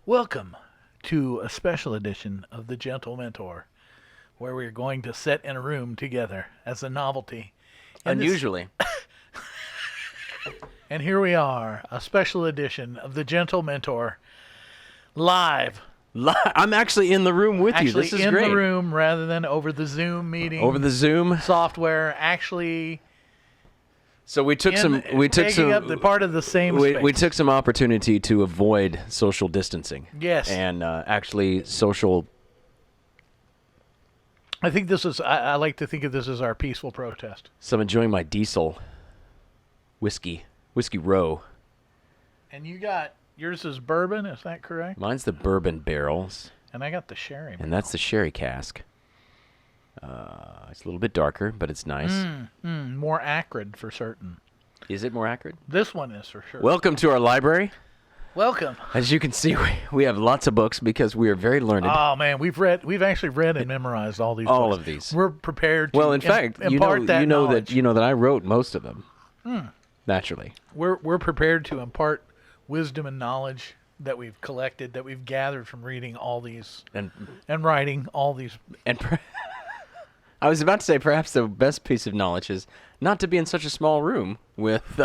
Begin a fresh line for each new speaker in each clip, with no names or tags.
Welcome to a special edition of the Gentlementor, where we're going to sit in a room together as a novelty.
Unusually.
And here we are, a special edition of the Gentlementor, live.
I'm actually in the room with you. This is
in
great.
the room rather than over the Zoom meeting.
Over the Zoom
software, actually.
So we took
taking up the part of the same space.
We took some opportunity to avoid social distancing.
Yes.
And actually social.
I think this is. I like to think of this as our peaceful protest.
So I'm enjoying my diesel whiskey row.
And you got yours is bourbon, is that correct?
Mine's the bourbon barrels.
And I got the sherry.
And that's the sherry cask. It's a little bit darker, but it's nice.
More acrid for certain.
Is it more acrid?
This one is for sure.
Welcome to our library.
Welcome.
As you can see, we have lots of books because we are very learned.
Oh man, we've actually read and memorized all these.
All
books.
of these.
We're prepared to
well, in fact,
impart that knowledge.
that I wrote most of them. Naturally.
We're prepared to impart wisdom and knowledge that we've collected, that we've gathered from reading all these and writing all these.
And I was about to say perhaps the best piece of knowledge is not to be in such a small room with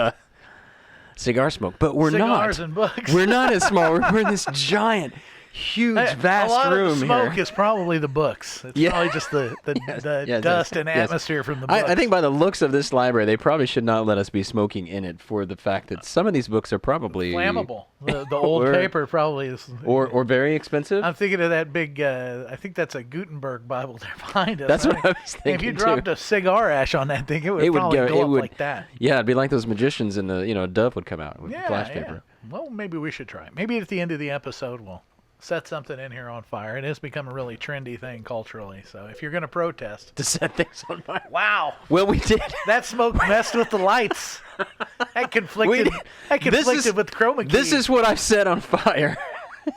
cigar smoke. But we're
Cigars
not.
And books.
We're not in a small room. We're in this giant, huge, vast
a lot
room
of the smoke
here.
is probably the books. It's probably just the dust and atmosphere from the books.
I think by the looks of this library, they probably should not let us be smoking in it for the fact that some of these books are probably
flammable. The old paper probably is.
Or very expensive.
I'm thinking of that big, I think that's a Gutenberg Bible there behind us.
That's what I was thinking,
if you dropped a cigar ash on that thing, it would probably go up like that.
Yeah, it'd be like those magicians and a dove would come out with flash paper.
Well, maybe we should try it. Maybe at the end of the episode we'll set something in here on fire. It has become a really trendy thing culturally. So if you're going to protest.
To set things on fire.
Wow.
Well, we did.
That smoke messed with the lights. That conflicted with chroma key.
This is what I've set on fire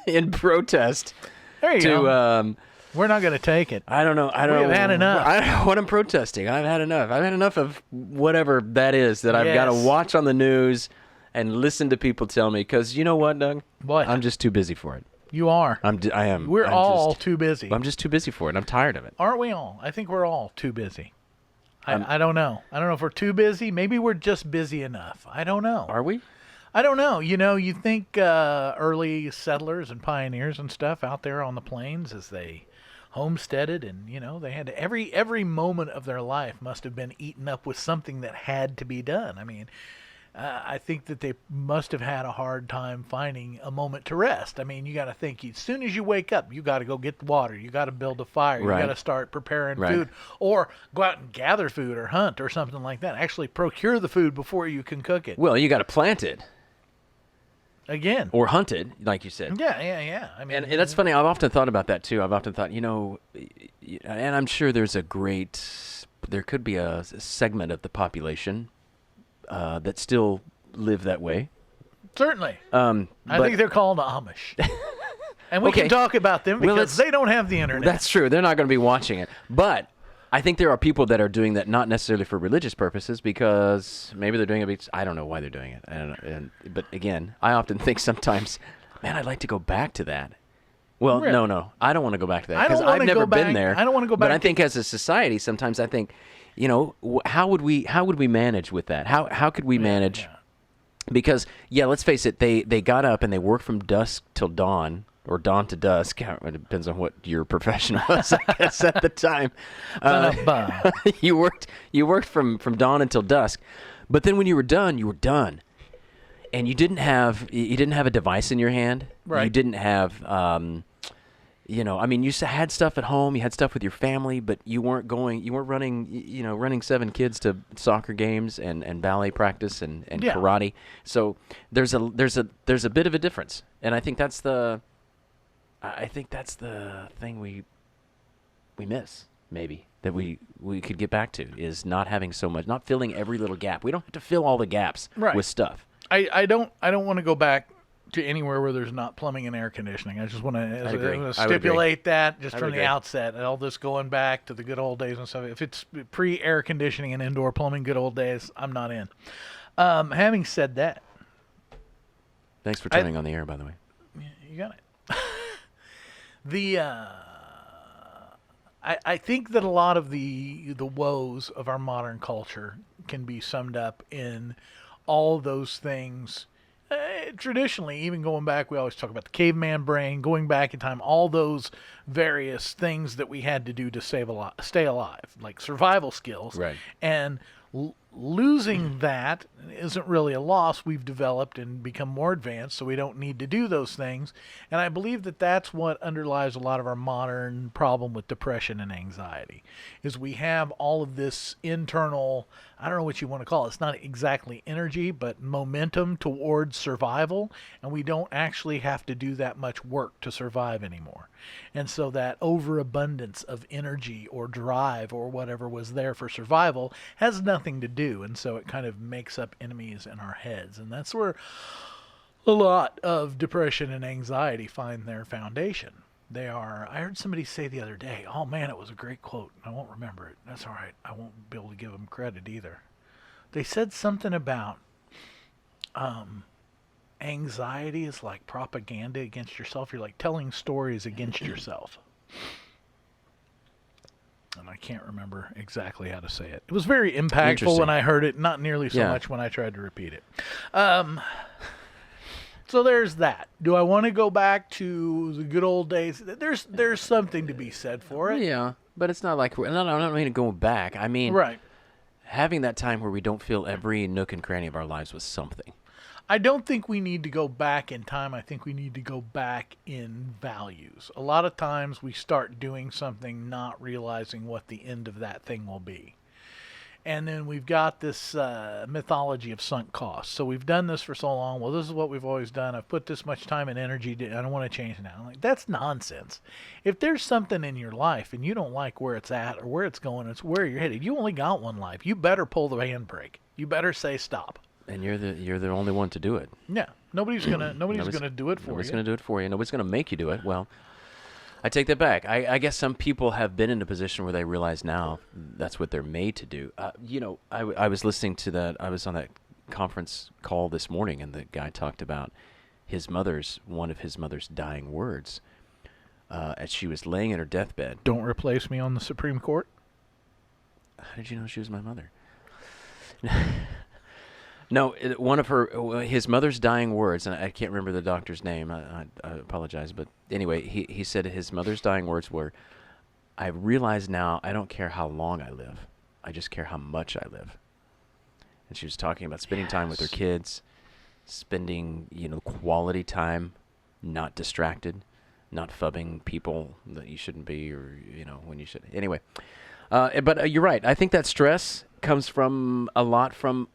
in protest.
There you go. We're not going to take it.
I don't know.
We've had enough.
I don't know what I'm protesting. I've had enough. I've had enough of whatever that is that I've got to watch on the news and listen to people tell me. Because you know what, Doug?
What?
I'm just too busy for it.
You are.
I am.
We're all too busy.
I'm just too busy for it. I'm tired of it.
Aren't we all? I think we're all too busy. I don't know. I don't know if we're too busy. Maybe we're just busy enough. I don't know.
Are we?
I don't know. You think early settlers and pioneers and stuff out there on the plains as they homesteaded and, they had every moment of their life must have been eaten up with something that had to be done. I mean, I think that they must have had a hard time finding a moment to rest. I mean, you got to think, as soon as you wake up, you got to go get the water. You got to build a fire. You got to start preparing food, or go out and gather food or hunt or something like that. Actually procure the food before you can cook it.
Well, you got to plant it.
Again.
Or hunt it, like you said.
Yeah. I mean,
and that's funny. I've often thought about that, too. I've often thought, and I'm sure there could be a segment of the population that still live that way.
Certainly. I think they're called Amish. And we can talk about them because they don't have the internet.
That's true. They're not going to be watching it. But I think there are people that are doing that not necessarily for religious purposes because maybe they're doing it because I don't know why they're doing it. But again, I often think sometimes, man, I'd like to go back to that. Well,
really?
No. I don't want to go back to that because
I've
never been there.
I don't want to go back.
But I think as a society, sometimes I think, how would we manage with that? How could we manage? Yeah. Because let's face it, they got up and they worked from dusk till dawn. Or dawn to dusk. It depends on what your profession was, I guess, at the time. You worked from dawn until dusk, but then when you were done, and you didn't have a device in your hand.
Right.
You didn't have, you had stuff at home. You had stuff with your family, but you weren't running 7 kids to soccer games and ballet practice and karate. So there's a bit of a difference, and I think that's the thing we miss, maybe, that we could get back to, is not having so much, not filling every little gap. We don't have to fill all the gaps with stuff.
I don't want to go back to anywhere where there's not plumbing and air conditioning. I just want to stipulate that just from the outset. All this going back to the good old days and stuff. If it's pre-air conditioning and indoor plumbing, good old days, I'm not in. Having said that.
Thanks for turning on the air, by the way.
You got it. The I think that a lot of the woes of our modern culture can be summed up in all those things. Traditionally, even going back, we always talk about the caveman brain, going back in time, all those various things that we had to do to stay alive, like survival skills.
Right.
And losing that isn't really a loss. We've developed and become more advanced, so we don't need to do those things. And I believe that that's what underlies a lot of our modern problem with depression and anxiety, is we have all of this internal, I don't know what you want to call it. It's not exactly energy, but momentum towards survival, and we don't actually have to do that much work to survive anymore. And so that overabundance of energy or drive or whatever was there for survival has nothing to do, and so it kind of makes up enemies in our heads. And that's where a lot of depression and anxiety find their foundation. They are, I heard somebody say the other day, oh man, it was a great quote. I won't remember it. That's all right. I won't be able to give them credit either. They said something about anxiety is like propaganda against yourself. You're like telling stories against yourself. And I can't remember exactly how to say it. It was very impactful when I heard it, not nearly so much when I tried to repeat it. So there's that. Do I want to go back to the good old days? There's something to be said for it.
Yeah, but it's not like I don't mean going back. I mean,
right.
Having that time where we don't feel every nook and cranny of our lives was something.
I don't think we need to go back in time. I think we need to go back in values. A lot of times we start doing something not realizing what the end of that thing will be. And then we've got this mythology of sunk costs. So we've done this for so long. Well, this is what we've always done. I've put this much time and energy. I don't want to change it now. I'm like, that's nonsense. If there's something in your life and you don't like where it's at or where it's going, it's where you're headed. You only got one life. You better pull the handbrake. You better say stop.
And you're the only one to do it.
Yeah, nobody's gonna do it for you.
Nobody's gonna do it for you. Nobody's gonna make you do it. Well, I take that back. I guess some people have been in a position where they realize now that's what they're made to do. I was listening to that. I was on that conference call this morning, and the guy talked about one of his mother's dying words, as she was laying in her deathbed.
Don't replace me on the Supreme Court.
How did you know she was my mother? No, one of his mother's dying words, and I can't remember the doctor's name. I apologize, but anyway, he said his mother's dying words were, "I realize now I don't care how long I live, I just care how much I live." And she was talking about spending time with her kids, spending quality time, not distracted, not phubbing people that you shouldn't be, or when you should. Anyway, but you're right. I think that stress comes from a lot from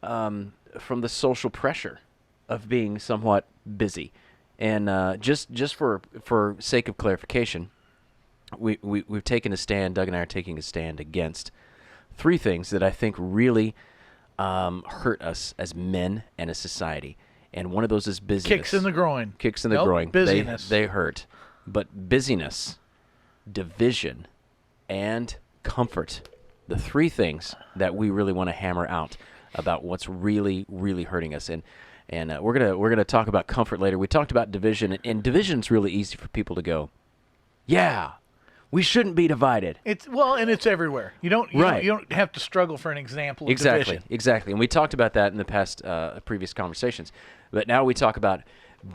the social pressure of being somewhat busy. And just for sake of clarification, we've taken a stand, Doug and I are taking a stand against three things that I think really hurt us as men and as society. And one of those is busyness.
Kicks in the groin.
Kicks in the groin.
Busyness.
They hurt. But busyness, division, and comfort, the three things that we really want to hammer out about what's really, really hurting us. And we're gonna talk about comfort later. We talked about division, and division's really easy for people to go, yeah, we shouldn't be divided.
And it's everywhere. You don't have to struggle for an example of division.
Exactly. And we talked about that in the past previous conversations. But now we talk about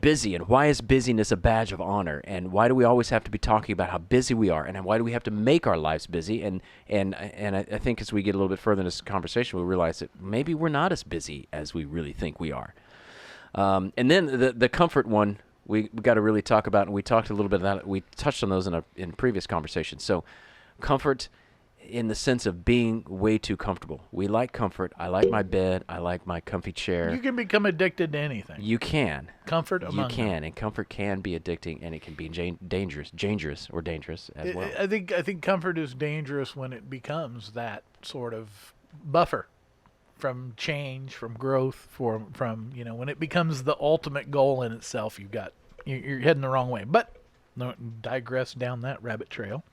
busy, and why is busyness a badge of honor, and why do we always have to be talking about how busy we are, and why do we have to make our lives busy? And I think as we get a little bit further in this conversation, we realize that maybe we're not as busy as we really think we are. And then the comfort one we got to really talk about, and we talked a little bit about it. We touched on those in previous conversations. So comfort in the sense of being way too comfortable. We like comfort. I like my bed. I like my comfy chair.
You can become addicted to anything.
You can.
Comfort among
You can,
them.
And comfort can be addicting, and it can be dangerous as well.
I think comfort is dangerous when it becomes that sort of buffer from change, from growth, from when it becomes the ultimate goal in itself. You're heading the wrong way. But digress down that rabbit trail.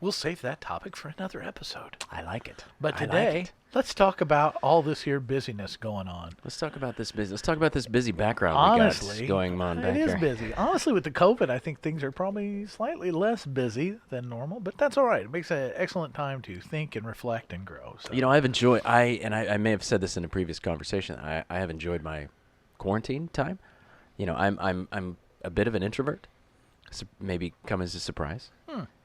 We'll save that topic for another episode.
I like it.
But
I like
today,
it.
let's talk about all this here busyness going on.
Let's talk about this busy. Let's talk about this busy background
Honestly,
we got going on back
it is
here.
busy. Honestly, with the COVID, I think things are probably slightly less busy than normal, but that's all right. It makes an excellent time to think and reflect and grow. So.
You know, I've enjoyed. I may have said this in a previous conversation. I have enjoyed my quarantine time. You know, I'm a bit of an introvert. Maybe come as a surprise.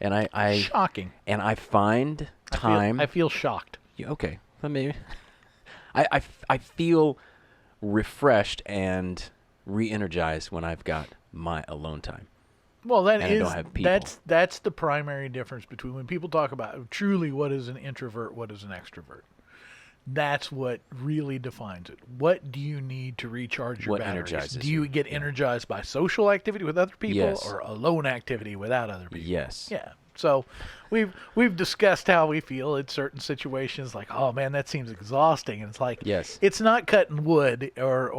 And I
Shocking.
And I find time.
I feel shocked.
Yeah, okay. Well, maybe. I feel refreshed and re-energized when I've got my alone time.
Well, that
And I
is
don't have people.
that's the primary difference between when people talk about truly what is an introvert, what is an extrovert. That's what really defines it. What do you need to recharge your
What
batteries?
energizes
Do you get energized by social activity with other people
Yes.
or alone activity without other people?
Yes.
Yeah. So we've discussed how we feel in certain situations, like, oh man, that seems exhausting, and it's like,
Yes.
it's not cutting wood or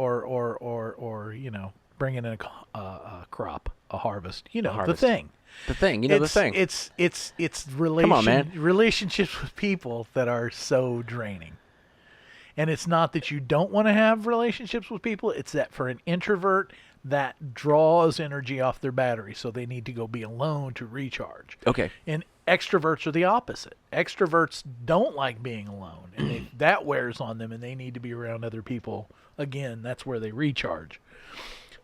bringing in a crop, a harvest. You know,
harvest.
the thing.
The thing. You know the thing.
It's
on, man.
relationships with people that are so draining. And it's not that you don't want to have relationships with people. It's that for an introvert, that draws energy off their battery, so they need to go be alone to recharge.
Okay.
And extroverts are the opposite. Extroverts don't like being alone, and that wears on them, and they need to be around other people. Again, that's where they recharge.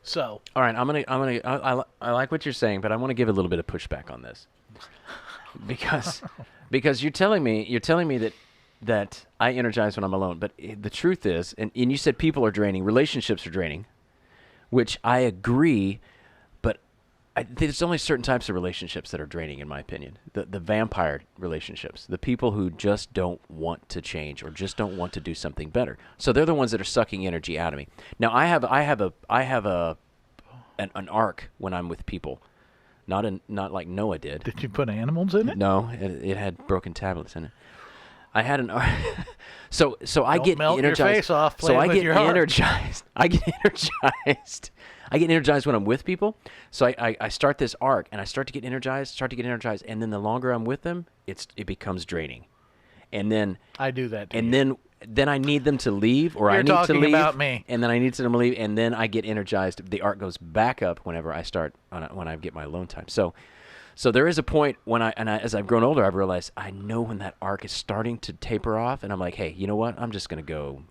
So,
All right. I like what you're saying, but I want to give a little bit of pushback on this, because you're telling me that I energize when I'm alone. But the truth is, and you said people are draining, relationships are draining, which I agree, but there's only certain types of relationships that are draining, in my opinion. The vampire relationships, the people who just don't want to change or just don't want to do something better. So they're the ones that are sucking energy out of me. Now I have an arc when I'm with people, not like Noah did.
did you put animals in it?
No, it had broken tablets in it. I had an so I
Don't
get
melt
energized.
your face off
So
playing
I
with
get
your heart.
energized. I get energized. I get energized when I'm with people. So I start this arc and I start to get energized, and then the longer I'm with them, it becomes draining. And then
I do that too.
and then I need them to leave, or
You're
I need to
talking
leave,
about me.
and then I need them to leave, and then I get energized. The arc goes back up whenever I start when I get my alone time. So there is a point when as I've grown older, I've realized I know when that arc is starting to taper off, and I'm like, hey, you know what? I'm just gonna go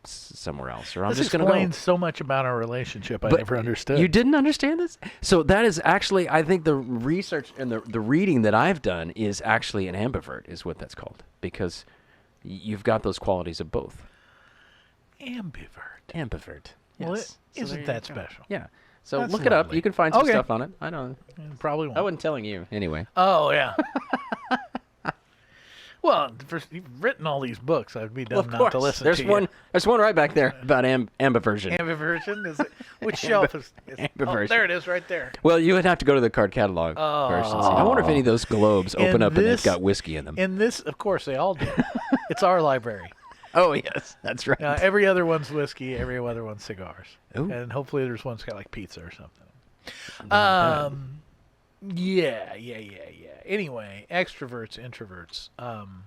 somewhere else, or I'm
This
just gonna
explains
go.
so much about our relationship I
But
never understood.
You didn't understand this? So that is actually, I think the research and the reading that I've done is actually an ambivert, is what that's called, because you've got those qualities of both.
Ambivert.
Ambivert.
Well,
Yes. So
isn't
there
that
you go.
special?
Yeah. So
That's
look it up.
lovely.
You can find some
Okay.
stuff on it. I don't.
Probably won't.
I wasn't telling you anyway.
Oh, yeah. Well, you've written all these books. I'd be dumb
Well, of
not
course.
to listen
There's
to
one.
you.
There's one right back there about ambiversion.
Ambiversion? Is it? Which shelf is Oh,
Ambiversion.
there it is right there.
Well, you would have to go to the card catalog first and see. I wonder if any of those globes open
And
up and
this-
they've got whiskey in them.
In this, of course, they all do. It's our library.
Oh, yes. That's right.
Every other one's whiskey, every other one's cigars.
Ooh.
And hopefully there's one's got like pizza or something.
Not
Yeah. Anyway, extroverts, introverts.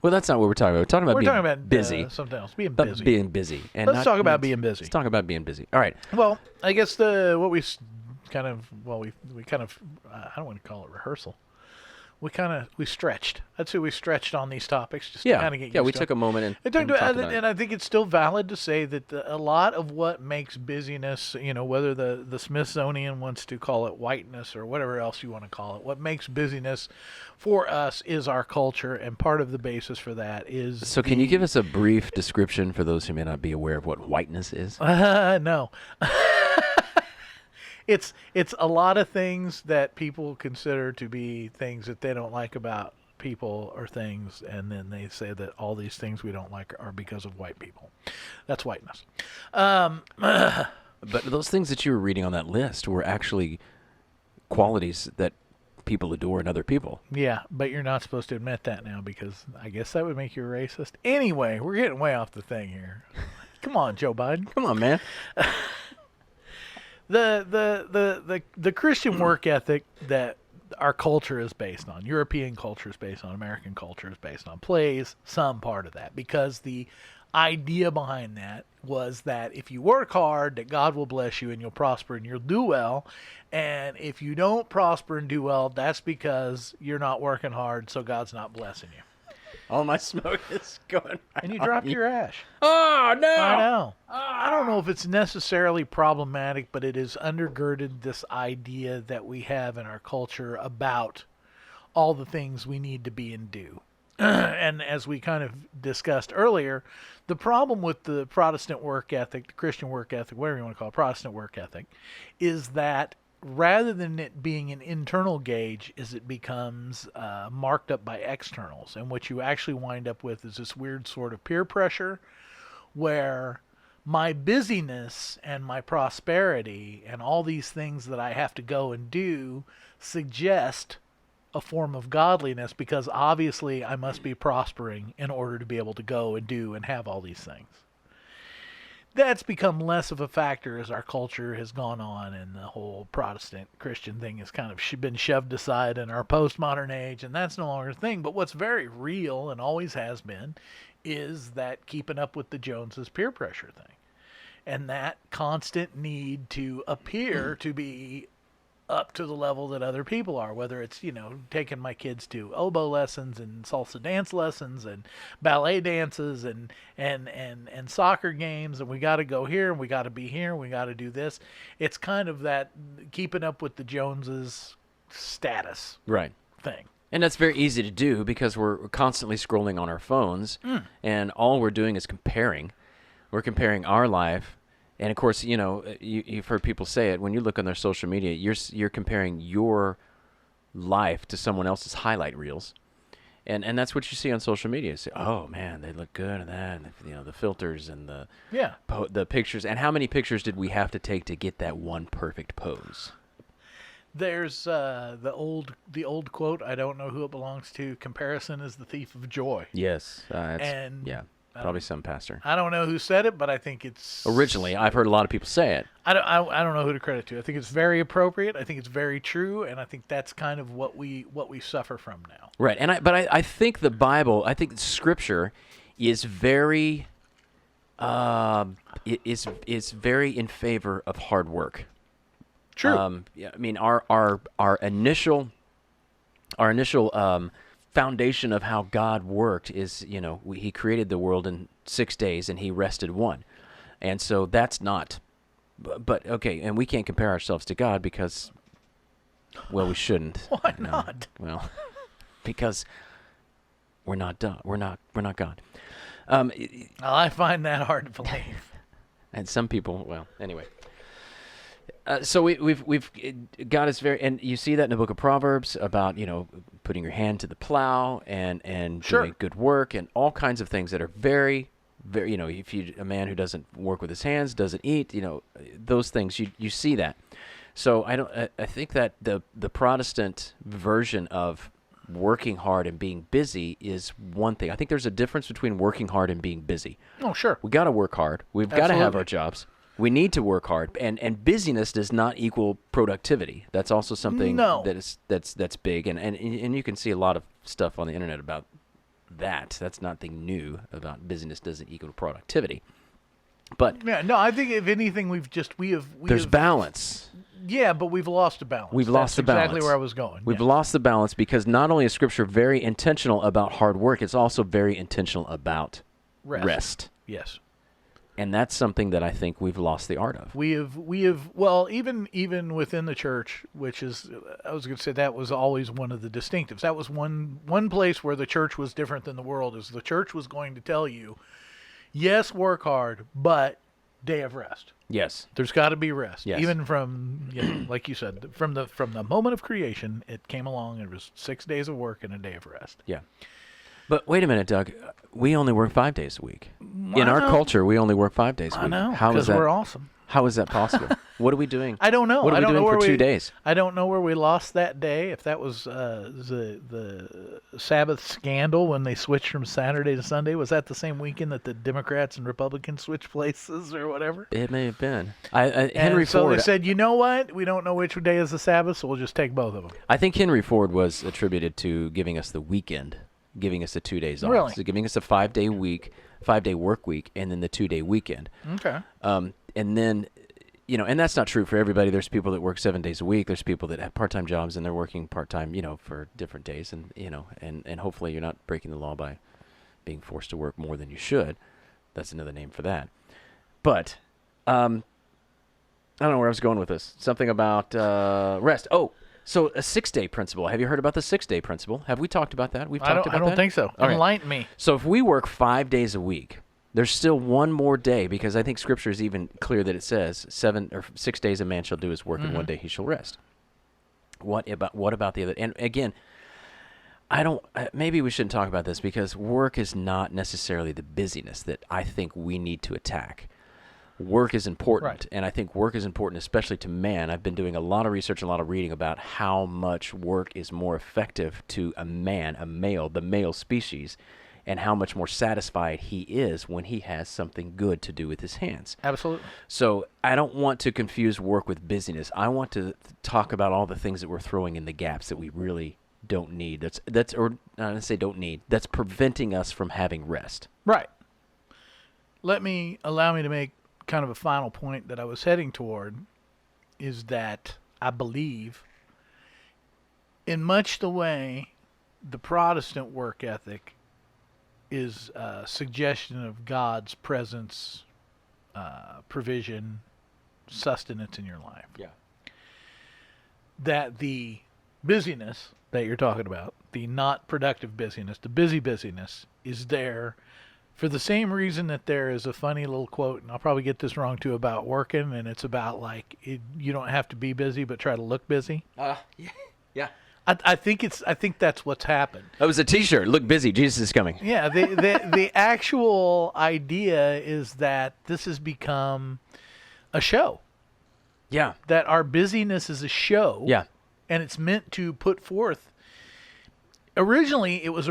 well, that's not what we're talking about. We're talking about
We're
being
talking about
busy.
something else. Being
But
busy.
being busy. And
Let's talk about being busy.
Let's talk about being busy. All right.
Well, I guess we kind of I don't want to call it rehearsal. We stretched. I'd say we stretched on these topics just to kind of get used
Yeah, we
to
took
them.
a moment and,
It took
and
to,
talked about it.
and I think it's still valid to say that a lot of what makes busyness, whether the Smithsonian wants to call it whiteness or whatever else you want to call it, what makes busyness for us is our culture, and part of the basis for that is.
So can you give us a brief description for those who may not be aware of what whiteness is?
No. It's a lot of things that people consider to be things that they don't like about people or things, and then they say that all these things we don't like are because of white people. That's whiteness.
But those things that you were reading on that list were actually qualities that people adore in other people.
Yeah, but you're not supposed to admit that now because I guess that would make you a racist. Anyway, we're getting way off the thing here. Come on, Joe Biden.
Come on, man.
The Christian work ethic that our culture is based on. European culture is based on. American culture is based on. Plays some part of that, because the idea behind that was that if you work hard, that God will bless you and you'll prosper and you'll do well. And if you don't prosper and do well, that's because you're not working hard, so God's not blessing you.
All my smoke is going right
And you
on
dropped your ash.
Oh, no!
I know. I don't know if it's necessarily problematic, but it has undergirded this idea that we have in our culture about all the things we need to be and do. And as we kind of discussed earlier, the problem with the Protestant work ethic, the Christian work ethic, whatever you want to call it, Protestant work ethic, is that rather than it being an internal gauge, is it becomes marked up by externals. And what you actually wind up with is this weird sort of peer pressure where my busyness and my prosperity and all these things that I have to go and do suggest a form of godliness, because obviously I must be prospering in order to be able to go and do and have all these things. That's become less of a factor as our culture has gone on, and the whole Protestant Christian thing has kind of been shoved aside in our postmodern age, and that's no longer a thing. But what's very real and always has been is that keeping up with the Joneses peer pressure thing, and that constant need to appear to be up to the level that other people are, whether it's, taking my kids to oboe lessons and salsa dance lessons and ballet dances and soccer games, and we got to go here and we got to be here and we got to do this. It's kind of that keeping up with the Joneses status thing.
And that's very easy to do because we're constantly scrolling on our phones, and all we're doing is comparing. We're comparing our life. And of course, you've heard people say it. When you look on their social media, you're comparing your life to someone else's highlight reels, and that's what you see on social media. You say, oh man, they look good, and that, and, the filters and the pictures. And how many pictures did we have to take to get that one perfect pose?
There's the old quote. I don't know who it belongs to. Comparison is the thief of joy.
Yes,
and
yeah. Probably some pastor.
I don't know who said it, but I think it's...
Originally, I've heard a lot of people say it.
I don't know who to credit to. I think it's very appropriate. I think it's very true, and I think that's kind of what we suffer from now.
Right, but I think the Bible, I think Scripture is very, is very in favor of hard work.
True.
I mean, our initial foundation of how God worked is, he created the world in 6 days and he rested one. And so that's not, but okay, and we can't compare ourselves to God because, well, we shouldn't.
Why not?
Well, because we're not We're not God.
Well, I find that hard to believe.
And some people, well, anyway. So we've God is very, and you see that in the book of Proverbs about putting your hand to the plow and
Sure.
doing good work and all kinds of things that are very, very, if a man who doesn't work with his hands doesn't eat, those things you see that. So I think that the Protestant version of working hard and being busy is one thing. I think there's a difference between working hard and being busy.
Oh, sure.
We got to work hard. We've got to have our jobs. We need to work hard, and busyness does not equal productivity. That's also something that's big, and you can see a lot of stuff on the internet about that. That's nothing new about busyness doesn't equal productivity. But
yeah, no, I think if anything,
there's balance.
Yeah, but we've lost the balance.
We've lost the balance.
Exactly where I was going.
We've lost the balance because not only is Scripture very intentional about hard work, it's also very intentional about rest.
Yes.
And that's something that I think we've lost the art of.
We have well, even within the church, which is, I was going to say that was always one of the distinctives. That was one place where the church was different than the world, is the church was going to tell you, yes, work hard, but day of rest.
Yes.
There's got to be rest.
Yes.
Even from, like you said, from the moment of creation, it came along, it was 6 days of work and a day of rest.
Yeah. But wait a minute, Doug. We only work 5 days a week. In our culture, we only work 5 days a week.
I know, because we're awesome.
How is that possible? What are we doing?
I don't know.
What are
I
we
don't
doing
know
for
where
2 days?
I don't know where we lost that day. If that was the Sabbath scandal when they switched from Saturday to Sunday, was that the same weekend that the Democrats and Republicans switched places or whatever?
It may have been.
And
Henry
so
Ford.
they said, you know what? We don't know which day is the Sabbath, so we'll just take both of them.
I think Henry Ford was attributed to giving us the weekend, giving us the 2 days off.
Really?
So giving us a 5-day week, 5-day work week, and then the 2-day weekend.
Okay.
And then, and that's not true for everybody. There's people that work 7 days a week. There's people that have part-time jobs and they're working part-time, for different days. And, and hopefully you're not breaking the law by being forced to work more than you should. That's another name for that. But, I don't know where I was going with this. Something about rest. Oh, so a 6-day principle. Have you heard about the 6-day principle? Have we talked about that? We've talked about that?
I don't think so.
All right.
Enlighten me.
So if we work 5 days a week, there's still one more day, because I think Scripture is even clear that it says 7 or 6 days a man shall do his work, and 1 day he shall rest. What about the other? And again, maybe we shouldn't talk about this, because work is not necessarily the busyness that I think we need to attack. Work is important,
Right.
and I think work is important, especially to man. I've been doing a lot of research and a lot of reading about how much work is more effective to a man, a male, the male species, and how much more satisfied he is when he has something good to do with his hands.
Absolutely.
So I don't want to confuse work with busyness. I want to talk about all the things that we're throwing in the gaps that we really don't need. That's That's preventing us from having rest.
Right. Allow me to make kind of a final point that I was heading toward, is that I believe in much the way the Protestant work ethic is a suggestion of God's presence, provision, sustenance in your life.
Yeah.
That the busyness that you're talking about, the not productive busyness, the busyness, is there for the same reason that there is a funny little quote, and I'll probably get this wrong too, about working, and it's about you don't have to be busy, but try to look busy.
Yeah.
I think that's what's happened.
That was a T-shirt. Look busy. Jesus is coming.
Yeah, the actual idea is that this has become a show.
Yeah.
That our busyness is a show.
Yeah.
And it's meant to put forth. Originally, it was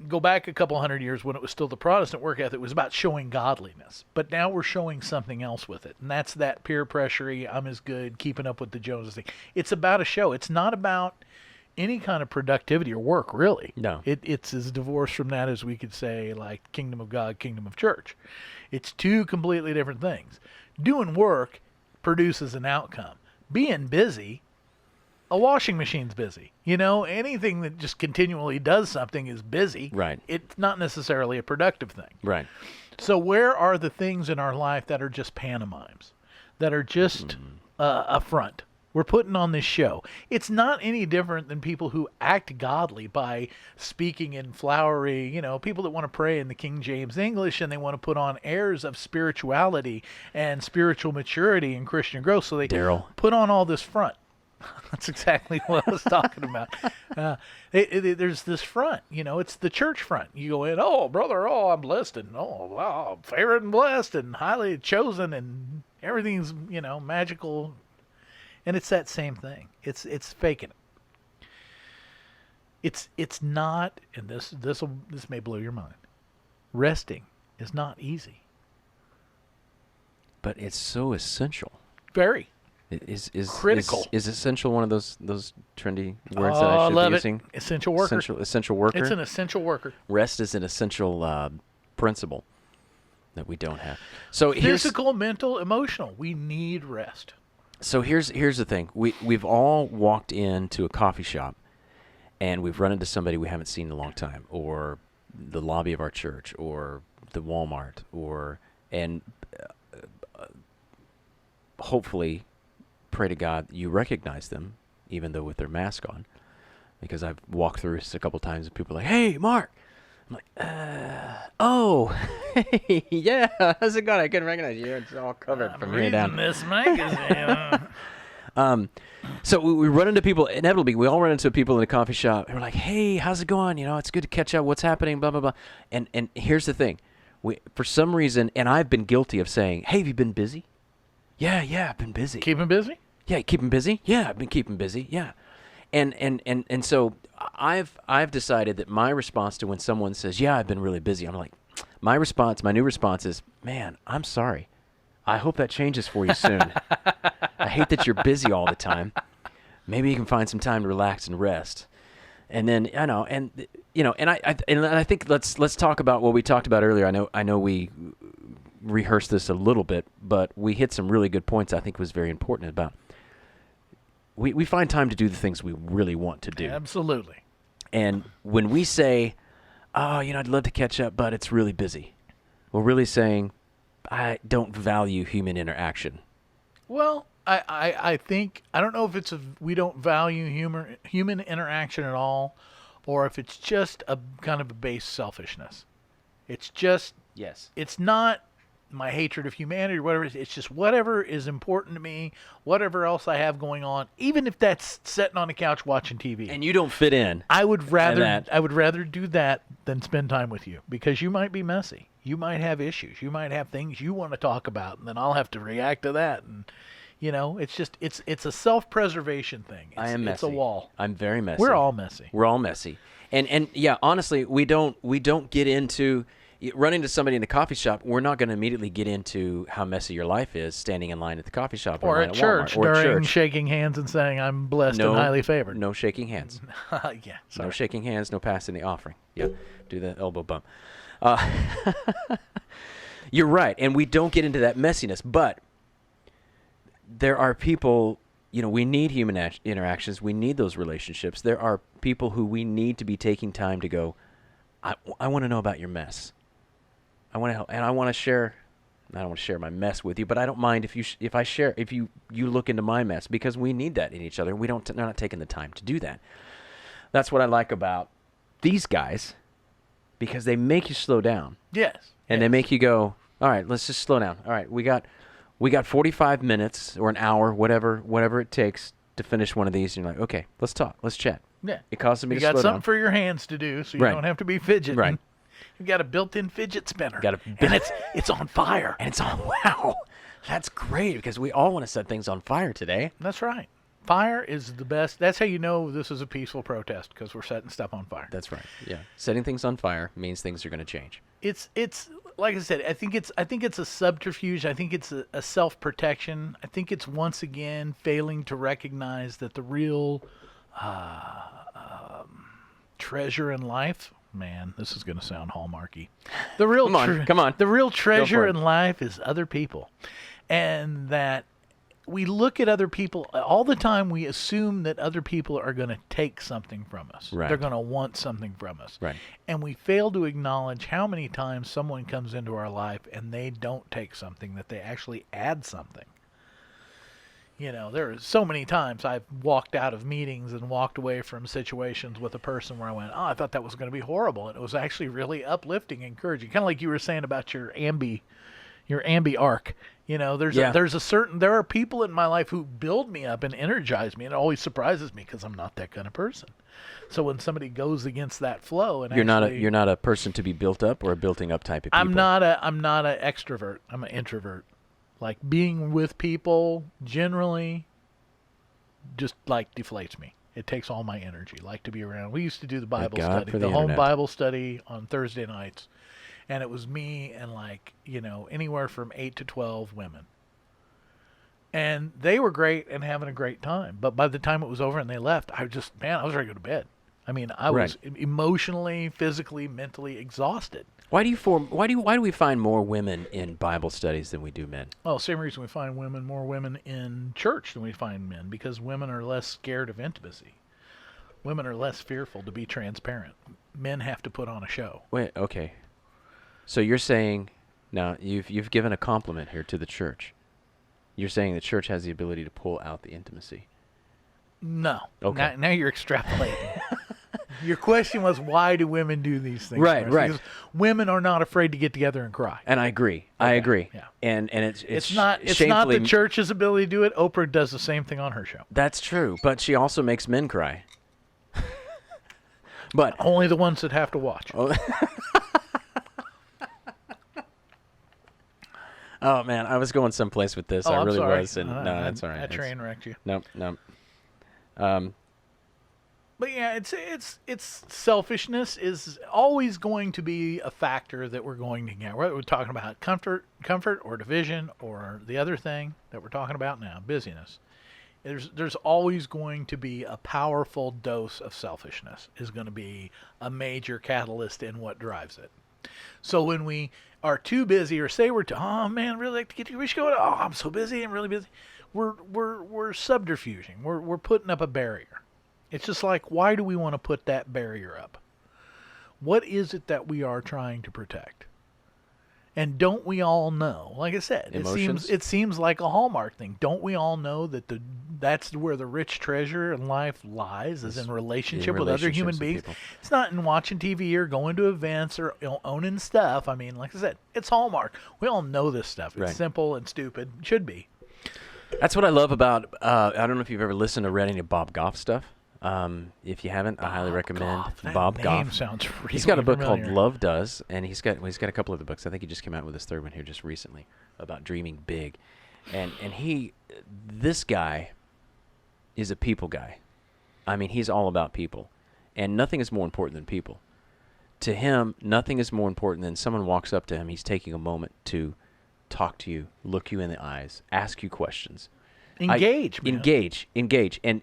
go back a couple hundred years when it was still the Protestant work ethic. It was about showing godliness, but now we're showing something else with it, and that's that peer pressure-y, I'm as good, keeping up with the Joneses thing. It's about a show. It's not about any kind of productivity or work, really.
No.
It's as divorced from that as we could say, like kingdom of God, kingdom of church. It's two completely different things. Doing work produces an outcome. Being busy, a washing machine's busy. Anything that just continually does something is busy.
Right.
It's not necessarily a productive thing.
Right.
So where are the things in our life that are just pantomimes, that are just a front? We're putting on this show. It's not any different than people who act godly by speaking in flowery, people that want to pray in the King James English, and they want to put on airs of spirituality and spiritual maturity and Christian growth. So they put on all this front. That's exactly what I was talking about. There's this front, it's the church front. You go in, oh, brother, oh, I'm blessed, and oh, wow, I'm favored and blessed and highly chosen, and everything's, magical. And it's that same thing. It's faking it. It's not, and this may blow your mind. Resting is not easy.
But it's so essential.
Very.
Is
critical.
Is essential one of those trendy words that I should
love
be
it.
using?
Essential worker.
Essential worker.
It's an essential worker.
Rest is an essential principle that we don't have. So
physical, mental, emotional. We need rest.
So here's the thing. We've all walked into a coffee shop, and we've run into somebody we haven't seen in a long time, or the lobby of our church, or the Walmart, and hopefully, pray to God you recognize them, even though with their mask on, because I've walked through this a couple times and people are like, "Hey, Mark." I'm like, oh, hey, yeah, how's it going? I couldn't recognize you. It's all covered from here down.
This magazine.
So we run into people, inevitably, we all run into people in a coffee shop, and we're like, hey, how's it going? It's good to catch up. What's happening? Blah, blah, blah. And here's the thing. For some reason, and I've been guilty of saying, hey, have you been busy? Yeah, I've been busy.
Keeping busy?
Yeah, keeping busy. Yeah, I've been keeping busy. Yeah, and so I've decided that my response to when someone says, "Yeah, I've been really busy," I'm like, my new response is, "Man, I'm sorry. I hope that changes for you soon. I hate that you're busy all the time. Maybe you can find some time to relax and rest." And then I think let's talk about what we talked about earlier. I know we rehearsed this a little bit, but we hit some really good points. I think was very important about we find time to do the things we really want to do.
Absolutely.
And when we say, "Oh, I'd love to catch up, but it's really busy," we're really saying, "I don't value human interaction."
Well, I think I don't know if we don't value human interaction at all, or if it's just a kind of a base selfishness. It's just
Yes.
it's not my hatred of humanity or whatever. It's just whatever is important to me, whatever else I have going on, even if that's sitting on the couch watching TV.
And you don't fit in.
I would rather
that.
do that than spend time with you, because you might be messy. You might have issues. You might have things you want to talk about, and then I'll have to react to that. And it's a self-preservation thing.
I am messy.
It's a wall.
I'm very messy.
We're all messy.
We're all messy. And yeah, honestly, we don't get into run into somebody in a coffee shop. We're not going to immediately get into how messy your life is standing in line at the coffee shop
Or
in
at
line
church,
Walmart, or at
during
church.
shaking hands and saying I'm blessed and highly favored.
No shaking hands.
Yeah, sorry.
No shaking hands. No passing the offering. Yeah, do the elbow bump. You're right, and we don't get into that messiness. But there are people. We need human interactions. We need those relationships. There are people who we need to be taking time to go, I want to know about your mess. I want to help, and I want to share. I don't want to share my mess with you, but I don't mind if you look into my mess, because we need that in each other. We're not taking the time to do that. That's what I like about these guys, because they make you slow down.
Yes.
And they make you go, all right, let's just slow down. All right, we got 45 minutes or an hour, whatever it takes to finish one of these. And you're like, okay, let's talk, let's chat.
Yeah.
It causes me
You
to
got
slow
something
down.
for your hands to do, so you
Right.
don't have to be fidgeting.
Right.
You got a built-in fidget spinner.
And
it's on fire.
it's on. Wow, that's great, because we all want to set things on fire today.
That's right. Fire is the best. That's how you know this is a peaceful protest, because we're setting stuff on fire.
That's right. Yeah, setting things on fire means things are going to change.
It's like I said. I think it's a subterfuge. I think it's a self-protection. I think it's once again failing to recognize that the real treasure in life. Man, this is going to sound hallmarky. The real
come on.
The real treasure
it.
in life is other people, and that we look at other people all the time. We assume that other people are going to take something from us.
Right.
They're going to want something from us.
Right.
And we fail to acknowledge how many times someone comes into our life and they don't take something, that they actually add something. There are so many times I've walked out of meetings and walked away from situations with a person where I went, I thought that was going to be horrible. And it was actually really uplifting, encouraging. Kind of like you were saying about your ambi arc. There are people in my life who build me up and energize me, and it always surprises me because I'm not that kind of person. So when somebody goes against that flow, and
you're not a person to be built up or a building up type of people.
I'm not a extrovert. I'm an introvert. Like, being with people generally just like deflates me. It takes all my energy. Like to be around. We used to do the Bible study, the home
internet.
Bible study on Thursday nights, and it was me and anywhere from 8 to 12 women. And they were great and having a great time. But by the time it was over and they left, I was ready to go to bed. I mean, I was emotionally, physically, mentally exhausted.
Why do we find more women in Bible studies than we do men?
Well, same reason we find more women in church than we find men, because women are less scared of intimacy. Women are less fearful to be transparent. Men have to put on a show.
Wait, okay. So you're saying, now you've given a compliment here to the church. You're saying the church has the ability to pull out the intimacy.
No.
Okay.
Now you're extrapolating. Your question was, why do women do these things?
Right.
Because women are not afraid to get together and cry.
And I agree. Okay. I agree.
Yeah.
And it's
not the church's ability to do it. Oprah does the same thing on her show.
That's true, but she also makes men cry. But
only the ones that have to watch.
Oh man, I was going someplace with this.
Oh,
I
I'm
really
sorry.
was, and no, that's all right.
I train wrecked you.
Nope.
But yeah, it's selfishness is always going to be a factor that we're going to get. Whether we're talking about comfort or division or the other thing that we're talking about now, busyness. There's always going to be a powerful dose of selfishness is going to be a major catalyst in what drives it. So when we are too busy or say oh man, really like to get to, we should go to, oh, I'm so busy, I'm really busy. We're subterfuging. We're putting up a barrier. It's just like, why do we want to put that barrier up? What is it that we are trying to protect? And don't we all know? Like I said,
Emotions?
it seems like a Hallmark thing. Don't we all know that that's where the rich treasure in life lies, is in relationship with other human beings? It's not in watching TV or going to events or owning stuff. I mean, like I said, it's Hallmark. We all know this stuff. It's
Right.
simple and stupid. It should be.
That's what I love about. I don't know if you've ever listened or read any of Bob Goff stuff. If you haven't, I highly recommend Bob Goff.
Sounds really
He's got a book
familiar.
called Love Does, and he's got a couple of the books. I think he just came out with his third one here just recently about dreaming big, and this guy is a people guy. I mean, he's all about people, and nothing is more important than people. To him, nothing is more important than someone walks up to him. He's taking a moment to talk to you, look you in the eyes, ask you questions.
Engage, man.
Engage, and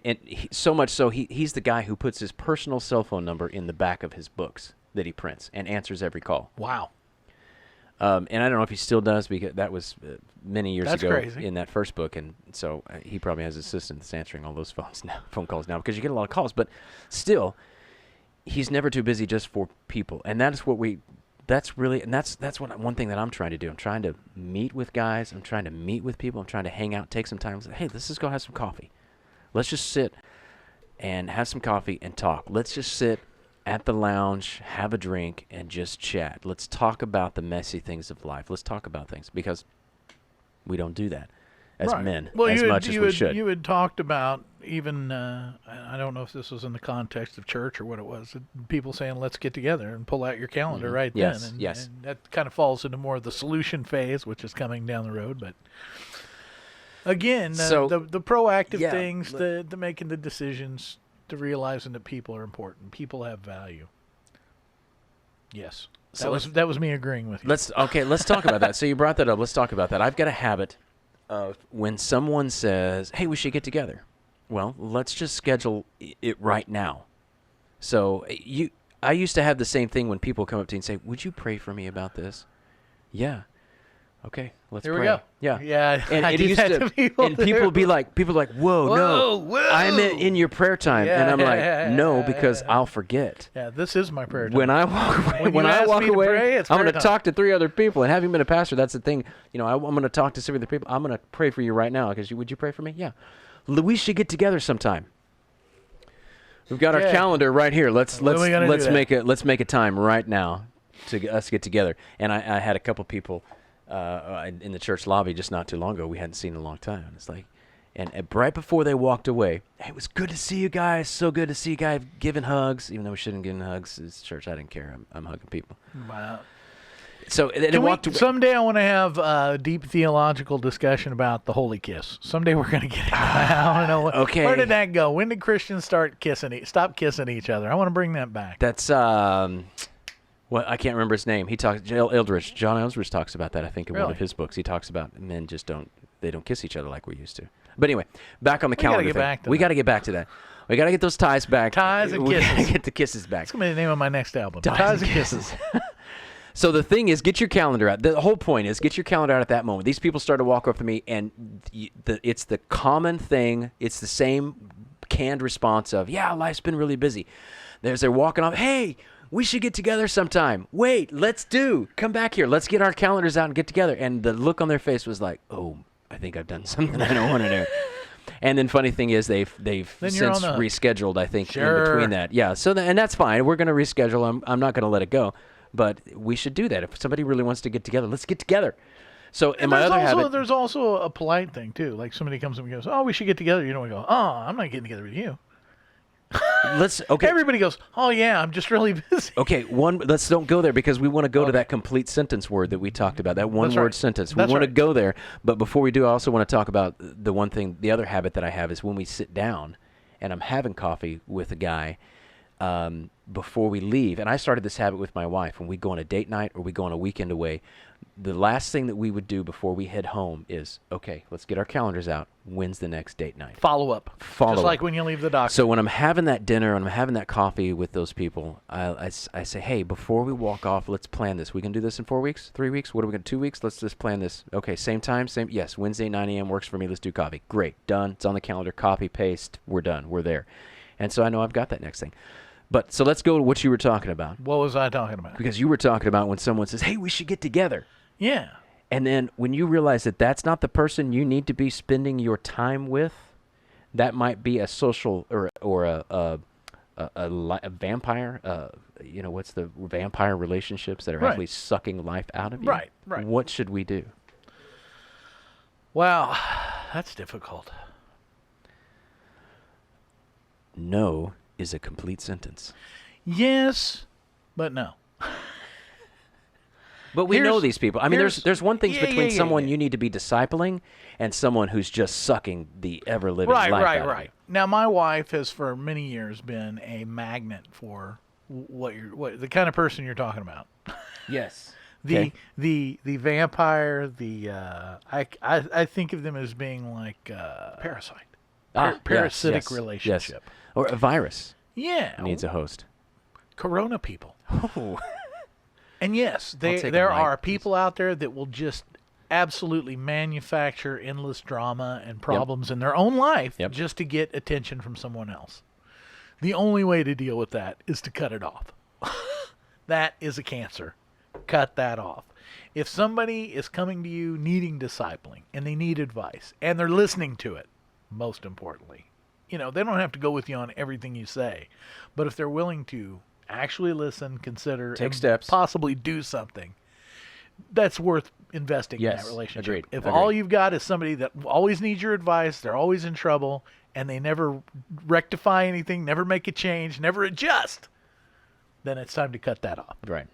so much so he's the guy who puts his personal cell phone number in the back of his books that he prints and answers every call.
Wow.
And I don't know if he still does, because that was many years
That's
ago
crazy.
in that first book, and so he probably has an assistant that's answering all those phone calls now, because you get a lot of calls. But still, he's never too busy just for people, and that's what that's one thing that I'm trying to do. I'm trying to meet with guys. I'm trying to meet with people. I'm trying to hang out, take some time. Hey, let's just go have some coffee. Let's just sit and have some coffee and talk. Let's just sit at the lounge, have a drink, and just chat. Let's talk about the messy things of life. Let's talk about things, because we don't do that as
Right.
men
well,
as much as we should.
You had talked about even, I don't know if this was in the context of church or what it was, people saying, let's get together and pull out your calendar right
Yes,
then. And,
yes.
and that kind of falls into more of the solution phase, which is coming down the road. But again,
So,
the proactive
yeah,
things, the making the decisions, to realizing that people are important. People have value. Yes.
So
that was me agreeing with you.
Let's talk about that. So you brought that up. Let's talk about that. I've got a habit of, when someone says, "Hey, we should get together," well, let's just schedule it right now. So I used to have the same thing when people come up to you and say, "Would you pray for me about this?" Yeah. Okay, let's
Here
pray.
we go.
Yeah.
Yeah.
And
I
it
do
used
that
to,
to people
and people
too.
would be like, "Whoa, no,
Whoa.
I'm in your prayer time," and I'm like,
Yeah.
"No, because I'll forget."
Yeah, this is my prayer time.
When I walk away,
When you ask me to pray, it's
I'm
prayer
going to
time.
talk to 3 other people. And having been a pastor, that's the thing. You know, I'm going to talk to 3 other people. I'm going to pray for you right now. Because would you pray for me? Yeah. We should get together sometime. We've got our
Okay.
calendar right here. Let's
When are we gonna do that?
let's make a time right now to us get together. And I had a couple people in the church lobby just not too long ago we hadn't seen in a long time. And it's like, and right before they walked away, "Hey, it was good to see you guys. So good to see you guys, giving hugs," even though we shouldn't give hugs. It's church. I didn't care. I'm hugging people.
Wow.
So they walked away.
Someday I want to have a deep theological discussion about the holy kiss. Someday we're going to get. I don't know.
Okay.
Where did that go? When did Christians stop kissing each other? I want to bring that back.
That's well, I can't remember his name. He talks. John Eldridge talks about that. I think in one
Really?
of his books, he talks about men just don't kiss each other like we used to. But anyway, back on the
We gotta
calendar
get
thing.
back to
We
that.
got to get back to that. We got to get those ties back.
Ties and
We gotta
kisses.
get the kisses back.
That's going to be the name of my next album.
Ties and kisses. So the thing is, get your calendar out. The whole point is, get your calendar out at that moment. These people started to walk up to me, and it's the common thing. It's the same canned response of, "Yeah, life's been really busy." They're walking off. "Hey, we should get together sometime." "Wait, come back here. Let's get our calendars out and get together." And the look on their face was like, "Oh, I think I've done something I don't want to do." And then funny thing is, they've
Then
since
you're on the hook.
rescheduled, I think, in
Sure.
between that. Yeah, so and that's fine. We're going to reschedule. I'm not going to let it go. But we should do that. If somebody really wants to get together, let's get together. So in my other habit,
there's also a polite thing too. Like somebody comes up and goes, "Oh, we should get together." You don't go, "Oh, I'm not getting together with you."
Okay.
Everybody goes, oh yeah, I'm just really busy.
Okay, let's don't go there because we want to go to that complete sentence word that we talked about, that one word sentence. We want to go there, but before we do, I also want to talk about the other habit that I have is when we sit down and I'm having coffee with a guy before we leave, and I started this habit with my wife when we go on a date night or we go on a weekend away. The last thing that we would do before we head home is, okay, let's get our calendars out. When's the next date night?
Follow up. Just like when you leave the doctor.
So when I'm having that dinner and I'm having that coffee with those people, I say, hey, before we walk off, let's plan this. We can do this in 4 weeks, 3 weeks. What are we going to 2 weeks? Let's just plan this. Okay, same time, same. Yes, Wednesday, 9 a.m. works for me. Let's do coffee. Great, done. It's on the calendar. Copy, paste. We're done. We're there. And so I know I've got that next thing. But so let's go to what you were talking about.
What was I talking about?
Because you were talking about when someone says, hey, we should get together.
Yeah.
And then when you realize that that's not the person you need to be spending your time with, that might be a social or a vampire. What's the vampire relationships that are actually sucking life out of you?
Right.
What should we do?
Wow, that's difficult.
No is a complete sentence.
Yes, but no.
But we know these people. I mean, there's one thing between someone you need to be discipling and someone who's just sucking the ever-living life out of you.
Now, my wife has for many years been a magnet for what the kind of person you're talking about.
Yes.
The vampire. I think of them as being like parasite, parasitic relationship,
or a virus.
Yeah,
needs a host.
Corona people.
Oh.
And yes, there are people out there that will just absolutely manufacture endless drama and problems in their own life just to get attention from someone else. The only way to deal with that is to cut it off. That is a cancer. Cut that off. If somebody is coming to you needing discipling and they need advice and they're listening to it, most importantly, they don't have to go with you on everything you say, but if they're willing to actually listen, consider,
take steps,
possibly do something, that's worth investing in that relationship.
Agreed.
If all you've got is somebody that always needs your advice, they're always in trouble, and they never rectify anything, never make a change, never adjust, then it's time to cut that off.
Right.